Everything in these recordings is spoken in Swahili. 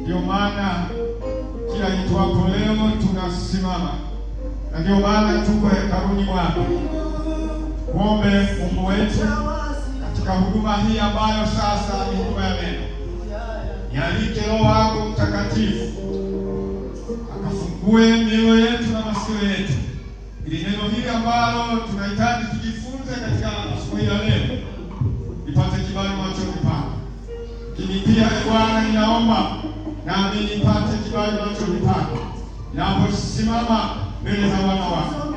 Ndio maana kila itwapo leo tunasimama, na ndio maana tuko hekaluni mwako. Muombe Mungu wetu katika huduma hii ambayo sasa ni huduma ya neno. Nialike Roho wako Mtakatifu akafungue mioyo yetu na masikio yetu, ili neno hili ambalo tunahitaji tujifunze katika siku hii ya leo nipate kibali machoni pako. Lakini pia Bwana, ninaomba nami nipate kibali machoni pako ninaposimama mbele za wana wako.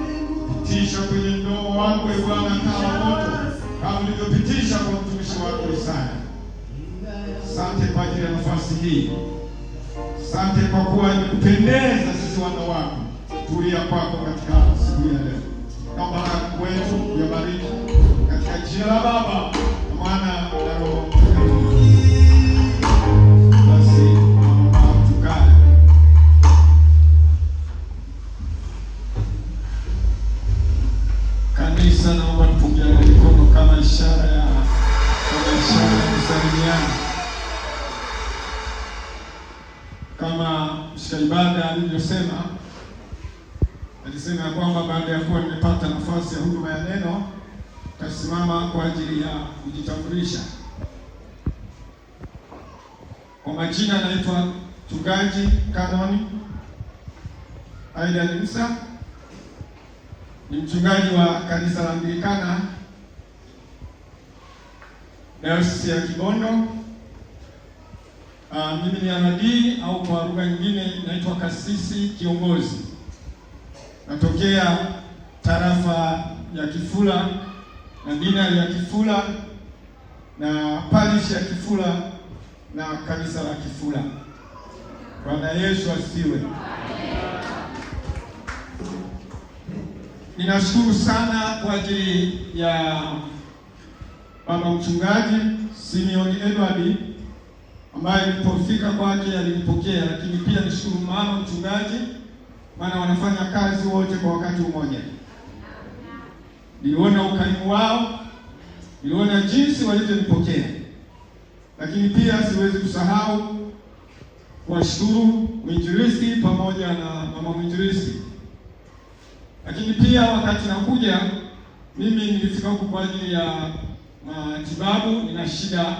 Pitisha kwenye mdomo wangu Bwana kama moto, kama ulivyopitisha kwa mtumishi wako Isaya. Asante kwa ajili ya nafasi hii. Asante kwa kuwa imekupendeza sisi wana wako tulia kwako katika siku ya leo. Naomba Mungu wetu uyabariki katika jina la Baba, Mwana na Roho Mtakatifu. Basi tukae. Kanisa, naomba tupungiane mikono kama ishara ya kusalimiana. Kama mshika ibada alivyosema, alisema ya kwamba baada ya kuwa nimepata nafasi ya huduma ya neno, tasimama kwa ajili ya kujitambulisha. Kwa majina naitwa Mchungaji Canon Aidan Musa, ni mchungaji wa kanisa la Anglikana Dayosisi ya Kibondo. Mimi ni RD au kwa lugha nyingine naitwa kasisi kiongozi. Natokea tarafa ya Kifula na dinari ya Kifula na parish ya Kifula na kanisa la Kifula. Bwana Yesu asifiwe. Ninashukuru sana kwa ajili ya baba mchungaji Simeon Edward ambaye nilipofika kwake alinipokea, lakini pia nishukuru mama mchungaji, maana wanafanya kazi wote kwa wakati mmoja. Niliona ukarimu wao, niliona jinsi walivyonipokea, lakini pia siwezi kusahau kuwashukuru mwinjilisti pamoja na mama mwinjilisti. Lakini pia wakati nakuja mimi nilifika huku kwa ajili ya matibabu, nina shida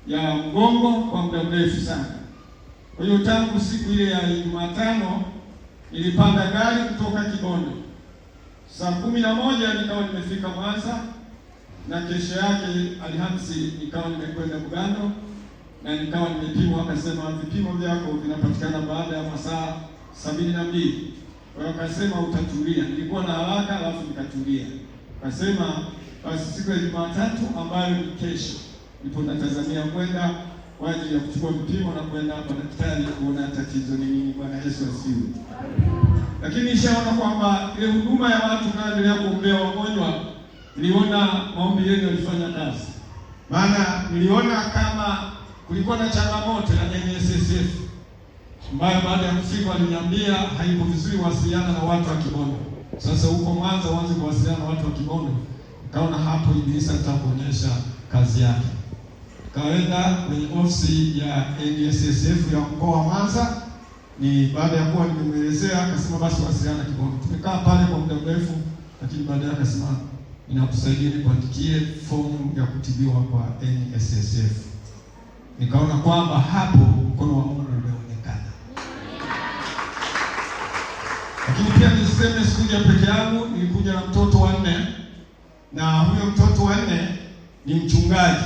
ya mgongo kwa muda mrefu sana. Kwa hiyo tangu siku ile ya Jumatano nilipanda gari kutoka Kibondo. Saa 11 nikawa nimefika Mwanza, na kesho yake Alhamisi nikawa nimekwenda Bugando na nikawa nimepimwa. Akasema vipimo vyako vinapatikana baada ya masaa 72. Kwa hiyo akasema utatulia. Nilikuwa na haraka alafu nikatulia. Akasema basi siku ya Jumatatu ambayo ni kesho nipo natazamia kwenda kwa ajili ya kuchukua vipimo na kwenda hapa daktari kuona tatizo ni nini. Bwana Yesu asifiwe. Lakini nishaona kwamba ile huduma ya watu naendelea kuombea wagonjwa, niliona maombi yenu yalifanya kazi. Maana niliona kama kulikuwa na changamoto ya NSSF ambayo baada ya kufika aliniambia haipo vizuri wasiliana na watu wa Kibondo. Sasa huko Mwanza uanze kuwasiliana na watu wa Kibondo. Kaona hapo Ibilisi atakuonyesha kazi yake. Kaenda kwenye ofisi ya NSSF ya mkoa wa Mwanza. Ni baada ya kuwa nimemuelezea akasema basi wasiliana Kibondo. Tumekaa pale kwa muda mrefu, lakini baadaye akasema ninakusaidia nikuandikie fomu ya kutibiwa kwa NSSF. Nikaona kwamba hapo mkono wa Mungu umeonekana. Lakini pia niseme sikuja peke yangu, nilikuja na mtoto wa 4. Na huyo mtoto wa 4 ni mchungaji.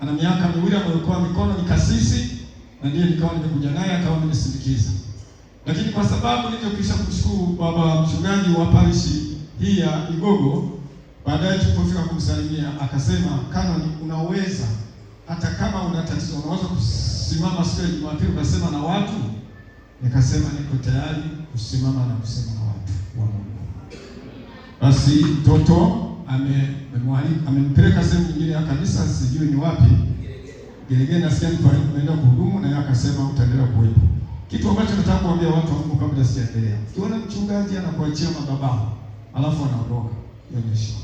Ana miaka 2 amekuwa mikono ni kasisi, na ndiye nikawa nimekuja naye akawa nimesindikiza. Lakini kwa sababu nilizokisha kushukuru baba mchungaji wa parishi hii ya Igogo, baadaye tulipofika kumsalimia akasema, Canon, unaweza hata kama una tatizo unaweza kusimama siku ya Jumapili ukasema na watu. Nikasema niko tayari kusimama na kusema na watu wa Mungu. Basi mtoto amempeleka sehemu nyingine ya kanisa, sijui ni wapi. Gelegele nasikia tunaenda kuhudumu, na yeye akasema utaendelea kuwepo. Kitu ambacho nataka kuambia watu wa Mungu kabla sijaendelea. Ukiona mchungaji anakuachia madhabahu alafu anaondoka, hiyo ni shida.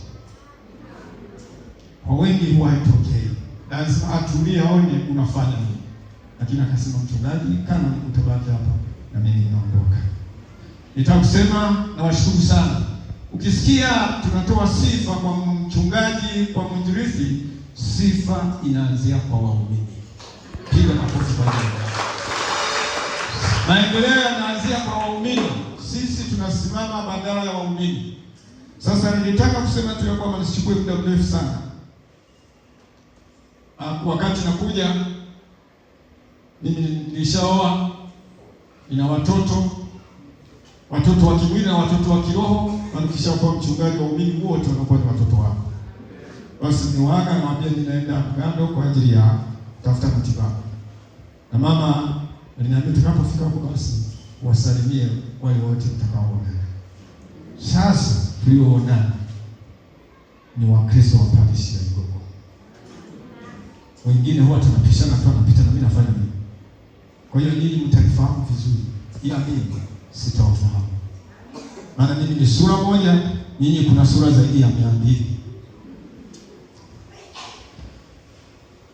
Kwa wengi huwa haitokei. Lazima atulie aone unafanya nini. lakini akasema, mchungaji, kama utabaki hapa na mimi ninaondoka. Nitakusema na washukuru sana. Ukisikia tunatoa sifa kwa mchungaji, kwa mwinjilisti, sifa inaanzia kwa waumini. Piga makofi kwa Mungu. Maendeleo yanaanzia kwa waumini. Sisi tunasimama badala ya waumini. Sasa nilitaka kusema tu ya kwamba nisichukue muda mrefu sana. Wakati nakuja mimi nilishaoa, nina watoto wa kimwili na watoto wa kiroho, na nikishakuwa mchungaji, waumini wote wanakuwa ni watoto wako. Basi niwaaga na waambia ninaenda Bugando kwa ajili ya tafuta matibabu. Na mama aliniambia tunapofika huko basi wasalimie wale wote mtakaoona. Sasa tulioona ni Wakristo wa Parish ya Igogo. Wengine huwa tunapishana tu, anapita na mimi nafanya nini. Kwa hiyo nyinyi mtanifahamu vizuri, ila mimi sitawafahamu. Maana mimi ni sura moja, nyinyi kuna sura zaidi ya 200.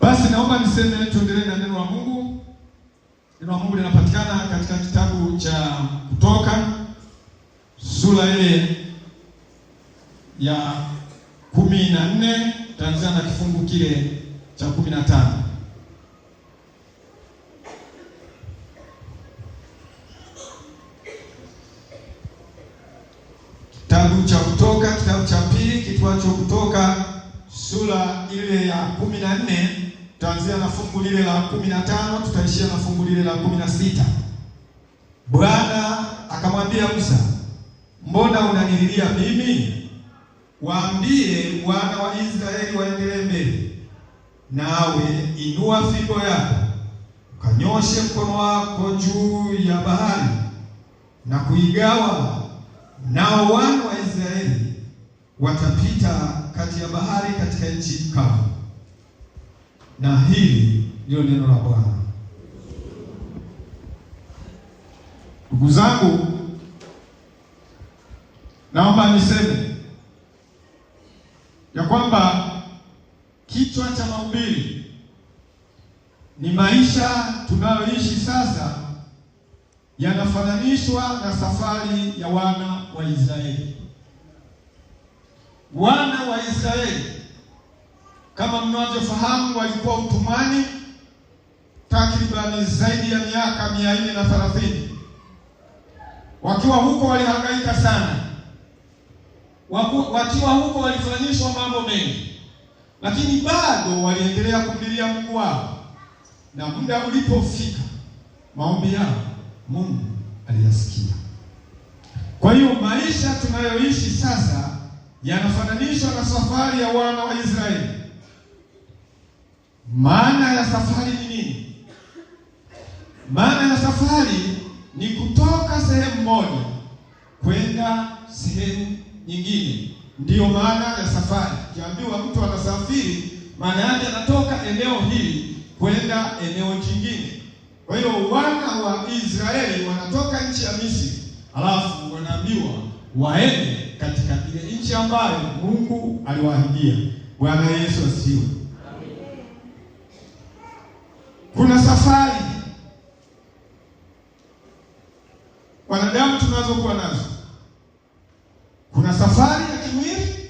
Basi naomba niseme tuendelee na neno la Mungu. Neno la Mungu linapatikana katika kitabu cha Kutoka sura ile ya 14, tutaanza na kifungu kile cha 15. Kitabu cha Kutoka, kitabu cha pili kitwacho Kutoka sura ile ya 14, tutaanzia na fungu lile la 15, tutaishia na fungu lile la 16. Bwana akamwambia Musa, mbona unanililia mimi? Waambie wana wa Israeli waendelee mbele. Nawe inua fimbo yako, ukanyoshe mkono wako juu ya bahari na kuigawa, nao wana wa Israeli watapita kati ya bahari katika nchi kavu. Na hili ndio neno la Bwana. Ndugu zangu, naomba niseme ya kwamba kichwa cha mahubiri ni maisha tunayoishi sasa yanafananishwa na safari ya wana wa Israeli. Wana wa Israeli, kama mnavyofahamu, walikuwa utumwani takribani zaidi ya miaka 430. Wakiwa huko walihangaika sana. Wakiwa huko walifanyishwa mambo mengi, lakini bado waliendelea kumlilia Mungu wao. Na muda ulipofika, maombi yao Mungu aliyasikia. Kwa hiyo maisha tunayoishi sasa yanafananishwa na safari ya wana wa Israeli. Maana ya safari ni nini? Maana ya safari ni kutoka sehemu moja kwenda sehemu nyingine. Ndiyo maana ya safari. Kiambiwa mtu anasafiri, maana yake anatoka eneo hili kwenda eneo jingine. Kwa hiyo wana wa Israeli wanatoka nchi ya Misri, alafu wanaambiwa waende katika ile nchi ambayo Mungu aliwaahidia. Bwana Yesu asifiwe. Kuna safari wanadamu tunazokuwa nazo. Kuna safari ya kimwili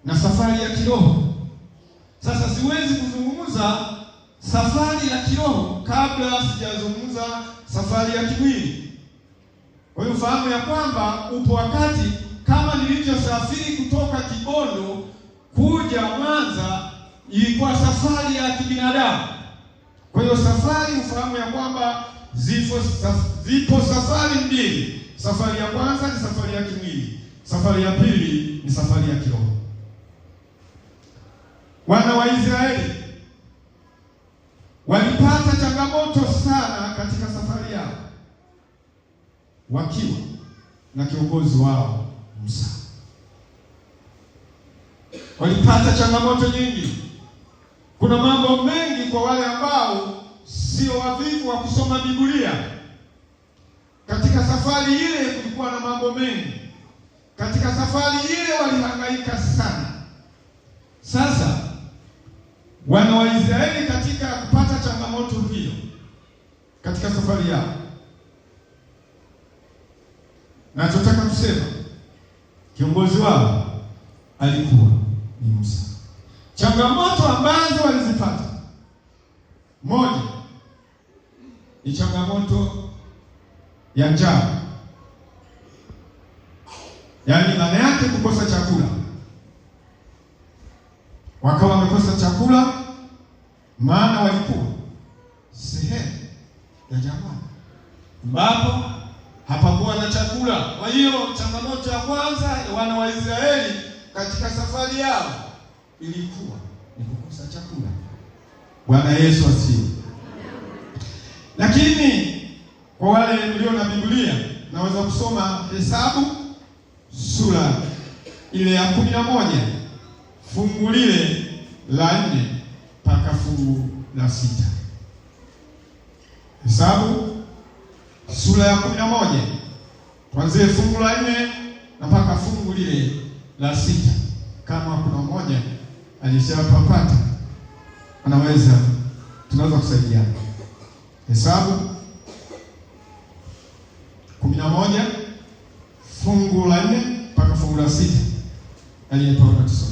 na safari ya kiroho. Sasa siwezi kuzungumza safari ya kiroho kabla sijazungumza safari ya kimwili. Kwa hiyo fahamu ya kwamba upo wakati, kama nilivyosafiri kutoka Kibondo kuja Mwanza, ilikuwa safari ya kibinadamu. Kwa hiyo safari, ufahamu ya kwamba zipo safari mbili. Safari ya kwanza ni safari ya kimwili, safari ya pili ni safari ya kiroho. Wana wa Israeli walipata changamoto sana katika safari yao, wakiwa na kiongozi wao Musa. Walipata changamoto nyingi. Kuna mambo mengi kwa wale ambao sio wavivu wa kusoma Biblia. Katika safari ile kulikuwa na mambo mengi. Katika safari ile walihangaika sana. Sasa wana wa Israeli katika kupata changamoto katika safari yao. Nachotaka kusema kiongozi wao alikuwa ni Musa. Changamoto ambazo walizipata, moja ni changamoto ya njaa, yaani maana yake kukosa chakula. Wakawa wamekosa chakula, maana walikuwa sehemu ya jangwani ambapo hapakuwa na chakula. Kwa hiyo changamoto ya kwanza ya wana wa Israeli katika safari yao ilikuwa ni kukosa chakula. Bwana Yesu asifiwe. Lakini kwa wale mlio na Biblia, naweza kusoma Hesabu sura ile ya 11 fungu lile la 4 mpaka fungu la 6. Hesabu sura ya 11 tuanzie fungu la 4 na mpaka fungu lile la 6. Kama kuna mmoja alishapapata tunaweza kusaidiana. Hesabu 11 fungu la 4 mpaka fungu la 6. Aliyepata tusome.